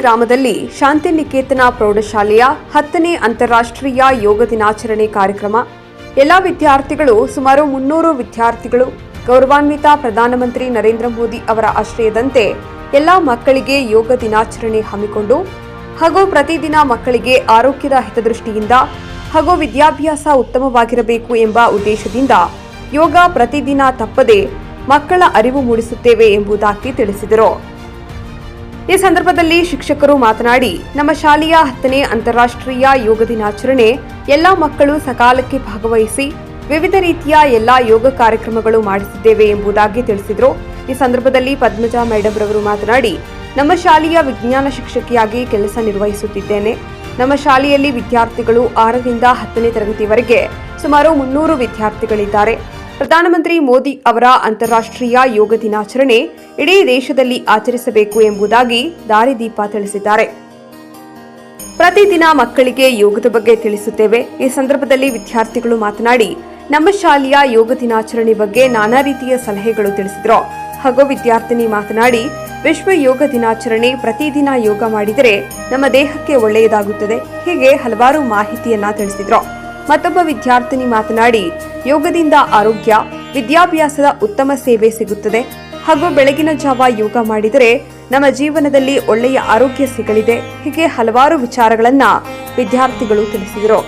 ಗ್ರಾಮದಲ್ಲಿ ಶಾಂತಿನಿಕೇತನ ಪ್ರೌಢಶಾಲೆಯ 10ನೇ ಅಂತಾರಾಷ್ಟ್ರೀಯ ಯೋಗ ದಿನಾಚರಣೆ ಕಾರ್ಯಕ್ರಮ. ಎಲ್ಲ ವಿದ್ಯಾರ್ಥಿಗಳು ಸುಮಾರು 300 ವಿದ್ಯಾರ್ಥಿಗಳು ಗೌರವಾನ್ವಿತ ಪ್ರಧಾನಮಂತ್ರಿ ನರೇಂದ್ರ ಮೋದಿ ಅವರ ಆಶ್ರಯದಂತೆ ಎಲ್ಲ ಮಕ್ಕಳಿಗೆ ಯೋಗ ದಿನಾಚರಣೆ ಹಮ್ಮಿಕೊಂಡು ಹಾಗೂ ಪ್ರತಿದಿನ ಮಕ್ಕಳಿಗೆ ಆರೋಗ್ಯದ ಹಿತದೃಷ್ಟಿಯಿಂದ ಹಾಗೂ ವಿದ್ಯಾಭ್ಯಾಸ ಉತ್ತಮವಾಗಿರಬೇಕು ಎಂಬ ಉದ್ದೇಶದಿಂದ ಯೋಗ ಪ್ರತಿದಿನ ತಪ್ಪದೆ ಮಕ್ಕಳ ಅರಿವು ಮೂಡಿಸುತ್ತೇವೆ ಎಂಬುದಾಗಿ ತಿಳಿಸಿದರು. ಈ ಸಂದರ್ಭದಲ್ಲಿ ಶಿಕ್ಷಕರು ಮಾತನಾಡಿ, ನಮ್ಮ ಶಾಲೆಯ 10ನೇ ಅಂತಾರಾಷ್ಟ್ರೀಯ ಯೋಗ ದಿನಾಚರಣೆ ಎಲ್ಲ ಮಕ್ಕಳು ಸಕಾಲಕ್ಕೆ ಭಾಗವಹಿಸಿ ವಿವಿಧ ರೀತಿಯ ಎಲ್ಲ ಯೋಗ ಕಾರ್ಯಕ್ರಮಗಳು ಮಾಡಿಸಿದ್ದೇವೆ ಎಂಬುದಾಗಿ ತಿಳಿಸಿದರು. ಈ ಸಂದರ್ಭದಲ್ಲಿ ಪದ್ಮಜಾ ಮೇಡಮ್ ರವರು ಮಾತನಾಡಿ, ನಮ್ಮ ಶಾಲೆಯ ವಿಜ್ಞಾನ ಶಿಕ್ಷಕಿಯಾಗಿ ಕೆಲಸ ನಿರ್ವಹಿಸುತ್ತಿದ್ದೇನೆ. ನಮ್ಮ ಶಾಲೆಯಲ್ಲಿ ವಿದ್ಯಾರ್ಥಿಗಳು 6ರಿಂದ 10ನೇ ತರಗತಿವರೆಗೆ ಸುಮಾರು 300 ವಿದ್ಯಾರ್ಥಿಗಳಿದ್ದಾರೆ. ಪ್ರಧಾನಮಂತ್ರಿ ಮೋದಿ ಅವರ ಅಂತಾರಾಷ್ಟ್ರೀಯ ಯೋಗ ದಿನಾಚರಣೆ ಇಡೀ ದೇಶದಲ್ಲಿ ಆಚರಿಸಬೇಕು ಎಂಬುದಾಗಿ ದಾರಿದೀಪ ತಿಳಿಸಿದ್ದಾರೆ. ಪ್ರತಿದಿನ ಮಕ್ಕಳಿಗೆ ಯೋಗದ ಬಗ್ಗೆ ತಿಳಿಸುತ್ತೇವೆ. ಈ ಸಂದರ್ಭದಲ್ಲಿ ವಿದ್ಯಾರ್ಥಿಗಳು ಮಾತನಾಡಿ, ನಮ್ಮ ಶಾಲೆಯ ಯೋಗ ದಿನಾಚರಣೆ ಬಗ್ಗೆ ನಾನಾ ರೀತಿಯ ಸಲಹೆಗಳು ತಿಳಿಸಿದರು. ಹಾಗೂ ವಿದ್ಯಾರ್ಥಿನಿ ಮಾತನಾಡಿ, ವಿಶ್ವ ಯೋಗ ದಿನಾಚರಣೆ ಪ್ರತಿದಿನ ಯೋಗ ಮಾಡಿದರೆ ನಮ್ಮ ದೇಹಕ್ಕೆ ಒಳ್ಳೆಯದಾಗುತ್ತದೆ. ಹೀಗೆ ಹಲವಾರು ಮಾಹಿತಿಯನ್ನ ತಿಳಿಸಿದರು. ಮತ್ತೊಬ್ಬ ವಿದ್ಯಾರ್ಥಿನಿ ಮಾತನಾಡಿ, ಯೋಗದಿಂದ ಆರೋಗ್ಯ, ವಿದ್ಯಾಭ್ಯಾಸದ ಉತ್ತಮ ಸೇವೆ ಸಿಗುತ್ತದೆ ಹಾಗೂ ಬೆಳಗಿನ ಜಾವ ಯೋಗ ಮಾಡಿದರೆ ನಮ್ಮ ಜೀವನದಲ್ಲಿ ಒಳ್ಳೆಯ ಆರೋಗ್ಯ ಸಿಗಲಿದೆ. ಹೀಗೆ ಹಲವಾರು ವಿಚಾರಗಳನ್ನ ವಿದ್ಯಾರ್ಥಿಗಳು ತಿಳಿಸಿದರು.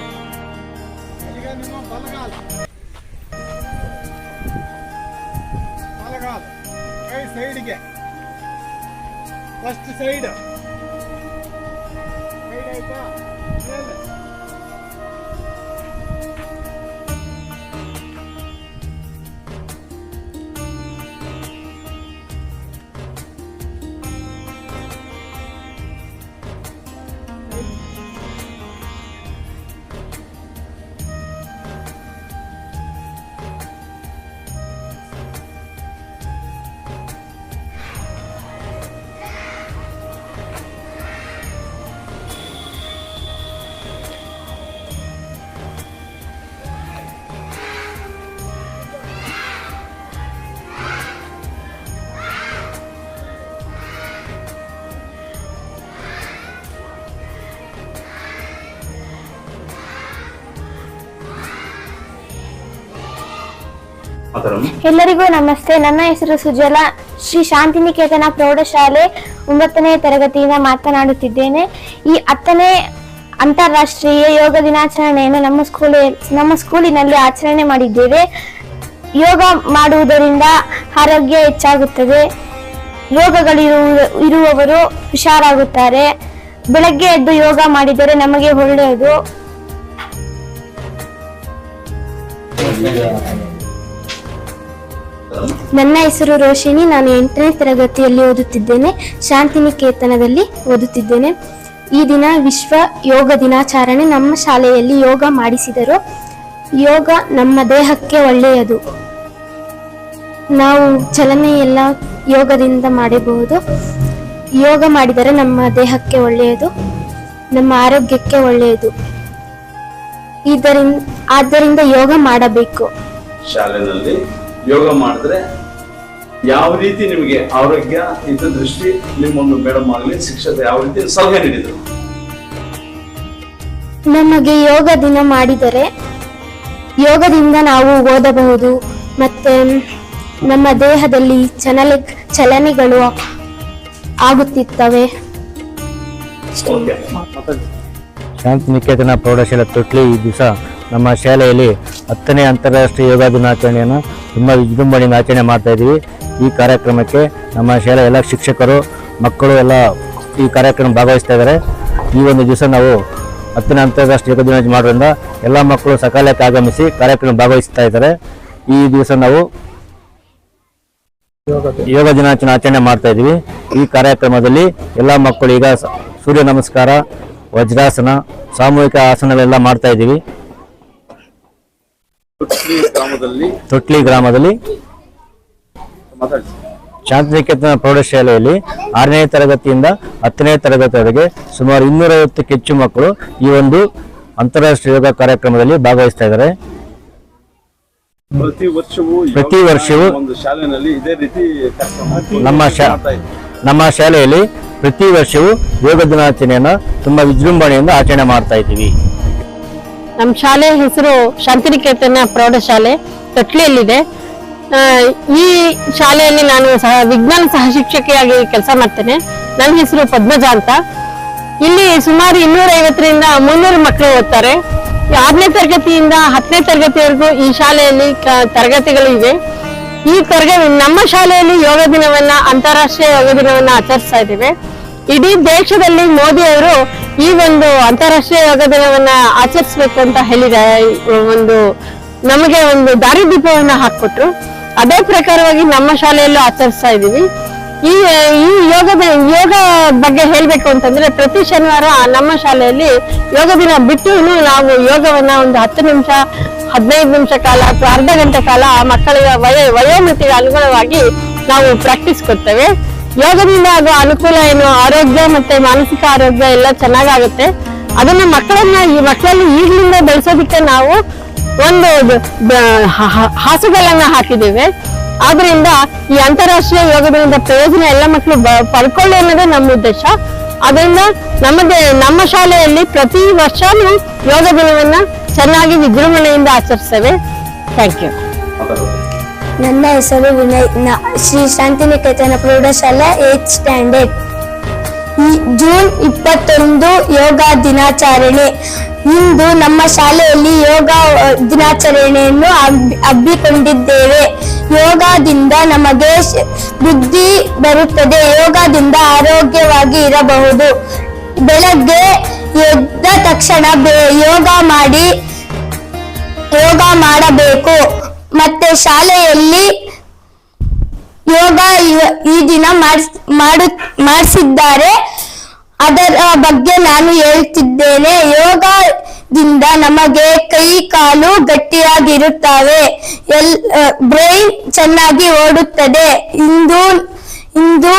ಎಲ್ಲರಿಗೂ ನಮಸ್ತೆ. ನನ್ನ ಹೆಸರು ಸುಜಲ. ಶ್ರೀ ಶಾಂತಿನಿಕೇತನ ಪ್ರೌಢಶಾಲೆ 9ನೇ ತರಗತಿಯಿಂದ ಮಾತನಾಡುತ್ತಿದ್ದೇನೆ. ಈ 10ನೇ ಅಂತಾರಾಷ್ಟ್ರೀಯ ಯೋಗ ದಿನಾಚರಣೆಯನ್ನು ನಮ್ಮ ಸ್ಕೂಲಿನಲ್ಲಿ ಆಚರಣೆ ಮಾಡಿದ್ದೇವೆ. ಯೋಗ ಮಾಡುವುದರಿಂದ ಆರೋಗ್ಯ ಹೆಚ್ಚಾಗುತ್ತದೆ. ರೋಗಗಳಿರುವವರು ಹುಷಾರಾಗುತ್ತಾರೆ. ಬೆಳಗ್ಗೆ ಎದ್ದು ಯೋಗ ಮಾಡಿದರೆ ನಮಗೆ ಒಳ್ಳೆಯದು. ನನ್ನ ಹೆಸರು ರೋಶಿನಿ. ನಾನು 8ನೇ ತರಗತಿಯಲ್ಲಿ ಓದುತ್ತಿದ್ದೇನೆ. ಶಾಂತಿನಿಕೇತನದಲ್ಲಿ ಓದುತ್ತಿದ್ದೇನೆ. ಈ ದಿನ ವಿಶ್ವ ಯೋಗ ದಿನಾಚರಣೆ. ನಮ್ಮ ಶಾಲೆಯಲ್ಲಿ ಯೋಗ ಮಾಡಿಸಿದರು. ಯೋಗ ನಮ್ಮ ದೇಹಕ್ಕೆ ಒಳ್ಳೆಯದು. ನಾವು ಚಲನೆ ಎಲ್ಲ ಯೋಗದಿಂದ ಮಾಡಬಹುದು. ಯೋಗ ಮಾಡಿದರೆ ನಮ್ಮ ದೇಹಕ್ಕೆ ಒಳ್ಳೆಯದು, ನಮ್ಮ ಆರೋಗ್ಯಕ್ಕೆ ಒಳ್ಳೆಯದು. ಆದ್ದರಿಂದ ಯೋಗ ಮಾಡಬೇಕು. ಶಾಲೆಯಲ್ಲಿ ಯೋಗ ಮಾಡಿದ್ರೆ ಯಾವ ರೀತಿ ನಿಮಗೆ ಆರೋಗ್ಯ ಹಿತದೃಷ್ಟಿ ನಿಮ್ಮೊಂದು ಮೇಡಮ್ ಆಗಲಿ ಶಿಕ್ಷಕ ಯಾವ ರೀತಿ ಸಲಹೆ ನೀಡಿದರು? ನಮಗೆ ಯೋಗ ದಿನ ಮಾಡಿದರೆ ಯೋಗದಿಂದ ನಾವು ಓದಬಹುದು, ಮತ್ತೆ ನಮ್ಮ ದೇಹದಲ್ಲಿ ಚಲನೆಗಳು ಆಗುತ್ತಿರ್ತವೆ. ಶಾಂತಿನಿಕೇತನ ಪ್ರೌಢಶಾಲೆ ತೊಟ್ಲಿ ಈ ದಿವಸ ನಮ್ಮ ಶಾಲೆಯಲ್ಲಿ 10ನೇ ಅಂತಾರಾಷ್ಟ್ರೀಯ ಯೋಗ ದಿನಾಚರಣೆಯನ್ನು ತುಂಬ ವಿಜೃಂಭಣೆಯಿಂದ ಆಚರಣೆ ಮಾಡ್ತಾ ಇದ್ದೀವಿ. ಈ ಕಾರ್ಯಕ್ರಮಕ್ಕೆ ನಮ್ಮ ಶಾಲೆಯ ಎಲ್ಲ ಶಿಕ್ಷಕರು, ಮಕ್ಕಳು ಎಲ್ಲ ಈ ಕಾರ್ಯಕ್ರಮ ಭಾಗವಹಿಸ್ತಾ ಇದ್ದಾರೆ. ಈ ಒಂದು ದಿವಸ ನಾವು 10ನೇ ಅಂತಾರಾಷ್ಟ್ರೀಯ ಯೋಗ ದಿನಾಚರಣೆ ಮಾಡೋದ್ರಿಂದ ಎಲ್ಲ ಮಕ್ಕಳು ಸಕಾಲಕ್ಕೆ ಆಗಮಿಸಿ ಕಾರ್ಯಕ್ರಮ ಭಾಗವಹಿಸ್ತಾ ಇದ್ದಾರೆ. ಈ ದಿವಸ ನಾವು ಯೋಗ ದಿನಾಚರಣೆ ಆಚರಣೆ ಮಾಡ್ತಾ ಇದ್ದೀವಿ. ಈ ಕಾರ್ಯಕ್ರಮದಲ್ಲಿ ಎಲ್ಲ ಮಕ್ಕಳು ಈಗ ಸೂರ್ಯ ನಮಸ್ಕಾರ, ವಜ್ರಾಸನ, ಸಾಮೂಹಿಕ ಆಸನಗಳೆಲ್ಲ ಮಾಡ್ತಾ ಇದ್ದೀವಿ. ತೊಟ್ಲಿ ಗ್ರಾಮದಲ್ಲಿ ಶಾಂತಿನಿಕೇತನ ಪ್ರೌಢಶಾಲೆಯಲ್ಲಿ 6ನೇ ತರಗತಿಯಿಂದ 10ನೇ ತರಗತಿವರೆಗೆ ಸುಮಾರು 250ಕ್ಕೂ ಹೆಚ್ಚು ಮಕ್ಕಳು ಈ ಒಂದು ಅಂತಾರಾಷ್ಟ್ರೀಯ ಯೋಗ ಕಾರ್ಯಕ್ರಮದಲ್ಲಿ ಭಾಗವಹಿಸ್ತಾ ಇದ್ದಾರೆ. ಪ್ರತಿ ವರ್ಷವೂ ಒಂದು ಶಾಲೆಯಲ್ಲಿ ಇದೇ ರೀತಿ ನಮ್ಮ ಶಾಲೆಯಲ್ಲಿ ಪ್ರತಿ ವರ್ಷವೂ ಯೋಗ ದಿನಾಚರಣೆಯನ್ನು ತುಂಬ ವಿಜೃಂಭಣೆಯಿಂದ ಆಚರಣೆ ಮಾಡ್ತಾ ಇದ್ದೀವಿ. ನಮ್ಮ ಶಾಲೆ ಹೆಸರು ಶಾಂತಿನಿಕೇತನ ಪ್ರೌಢಶಾಲೆ ತೊಟ್ಲಿಯಲ್ಲಿದೆ. ಈ ಶಾಲೆಯಲ್ಲಿ ನಾನು ವಿಜ್ಞಾನ ಸಹ ಶಿಕ್ಷಕಿಯಾಗಿ ಕೆಲಸ ಮಾಡ್ತೇನೆ. ನನ್ನ ಹೆಸರು ಪದ್ಮಜಾ ಅಂತ. ಇಲ್ಲಿ ಸುಮಾರು 250ರಿಂದ 300 ಮಕ್ಕಳು ಓದ್ತಾರೆ. 6ನೇ ತರಗತಿಯಿಂದ 10ನೇ ತರಗತಿವರೆಗೂ ಈ ಶಾಲೆಯಲ್ಲಿ ತರಗತಿಗಳು ಇವೆ. ನಮ್ಮ ಶಾಲೆಯಲ್ಲಿ ಯೋಗ ದಿನವನ್ನ, ಅಂತಾರಾಷ್ಟ್ರೀಯ ಯೋಗ ದಿನವನ್ನ ಆಚರಿಸ್ತಾ ಇದ್ದೇವೆ. ಇಡೀ ದೇಶದಲ್ಲಿ ಮೋದಿ ಅವರು ಈ ಒಂದು ಅಂತಾರಾಷ್ಟ್ರೀಯ ಯೋಗ ದಿನವನ್ನ ಆಚರಿಸಬೇಕು ಅಂತ ಹೇಳಿದ್ದಾರೆ. ನಮಗೆ ಒಂದು ದಾರಿದೀಪವನ್ನ ಹಾಕ್ಕೊಟ್ರು. ಅದೇ ಪ್ರಕಾರವಾಗಿ ನಮ್ಮ ಶಾಲೆಯಲ್ಲೂ ಆಚರಿಸ್ತಾ ಇದ್ದೀವಿ. ಈ ಯೋಗ ಬಗ್ಗೆ ಹೇಳ್ಬೇಕು ಅಂತಂದ್ರೆ, ಪ್ರತಿ ಶನಿವಾರ ನಮ್ಮ ಶಾಲೆಯಲ್ಲಿ ಯೋಗ ದಿನ ಬಿಟ್ಟು ನಾವು ಯೋಗವನ್ನ ಒಂದು 10 ನಿಮಿಷ 15 ನಿಮಿಷ ಕಾಲ ಅಥವಾ ಅರ್ಧ ಗಂಟೆ ಕಾಲ ಮಕ್ಕಳಿಗೆ ವಯೋಮಿತಿಗೆ ಅನುಗುಣವಾಗಿ ನಾವು ಪ್ರಾಕ್ಟೀಸ್ ಕೊಡ್ತೇವೆ. ಯೋಗದಿಂದ ಆಗುವ ಅನುಕೂಲ ಏನು, ಆರೋಗ್ಯ ಮತ್ತೆ ಮಾನಸಿಕ ಆರೋಗ್ಯ ಎಲ್ಲ ಚೆನ್ನಾಗಾಗುತ್ತೆ. ಅದನ್ನ ಮಕ್ಕಳಲ್ಲಿ ಈಗಲಿಂದ ಬೆಳೆಸೋದಕ್ಕೆ ನಾವು ಒಂದು ಹಾಸುಗಳನ್ನ ಹಾಕಿದ್ದೇವೆ. ಆದ್ರಿಂದ ಈ ಅಂತಾರಾಷ್ಟ್ರೀಯ ಯೋಗ ದಿನದ ಪ್ರಯೋಜನ ಎಲ್ಲ ಮಕ್ಕಳು ಪಡ್ಕೊಳ್ಳಿ ಅನ್ನೋದೇ ನಮ್ಮ ಉದ್ದೇಶ. ಅದರಿಂದ ನಮ್ಮ ಶಾಲೆಯಲ್ಲಿ ಪ್ರತಿ ವರ್ಷನೂ ಯೋಗ ದಿನವನ್ನ ಚೆನ್ನಾಗಿ ವಿಜೃಂಭಣೆಯಿಂದ ಆಚರಿಸ್ತೇವೆ. Thank you. ನನ್ನ ಹೆಸರು ವಿನಯ್. ಶ್ರೀ ಶಾಂತಿನಿಕೇತನ ಪ್ರೌಢಶಾಲೆ 8th ಸ್ಟ್ಯಾಂಡರ್ಡ್. ಜೂನ್ 21 ಯೋಗ ದಿನಾಚರಣೆ. ಇಂದು ನಮ್ಮ ಶಾಲೆಯಲ್ಲಿ ಯೋಗ ದಿನಾಚರಣೆಯನ್ನು ಹಮ್ಮಿಕೊಂಡಿದ್ದೇವೆ. ಯೋಗದಿಂದ ನಮಗೆ ಬುದ್ಧಿ ಬರುತ್ತದೆ. ಯೋಗದಿಂದ ಆರೋಗ್ಯವಾಗಿ ಇರಬಹುದು. ಬೆಳಗ್ಗೆ ಎದ್ದ ತಕ್ಷಣ ಯೋಗ ಮಾಡಬೇಕು. ಮತ್ತೆ ಶಾಲೆಯಲ್ಲಿ ಯೋಗ ಈ ದಿನ ಮಾಡಿಸಿದ್ದಾರೆ. ಅದರ ಬಗ್ಗೆ ನಾನು ಹೇಳ್ತಿದ್ದೇನೆ. ಯೋಗದಿಂದ ನಮಗೆ ಕೈ ಕಾಲು ಗಟ್ಟಿಯಾಗಿರುತ್ತವೆ. ಬ್ರೈನ್ ಚೆನ್ನಾಗಿ ಓಡುತ್ತದೆ. ಇಂದು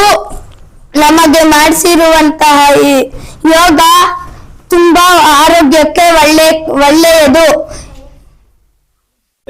ನಮಗೆ ಮಾಡಿಸಿರುವಂತಹ ಯೋಗ ತುಂಬಾ ಆರೋಗ್ಯಕ್ಕೆ ಒಳ್ಳೆಯದು.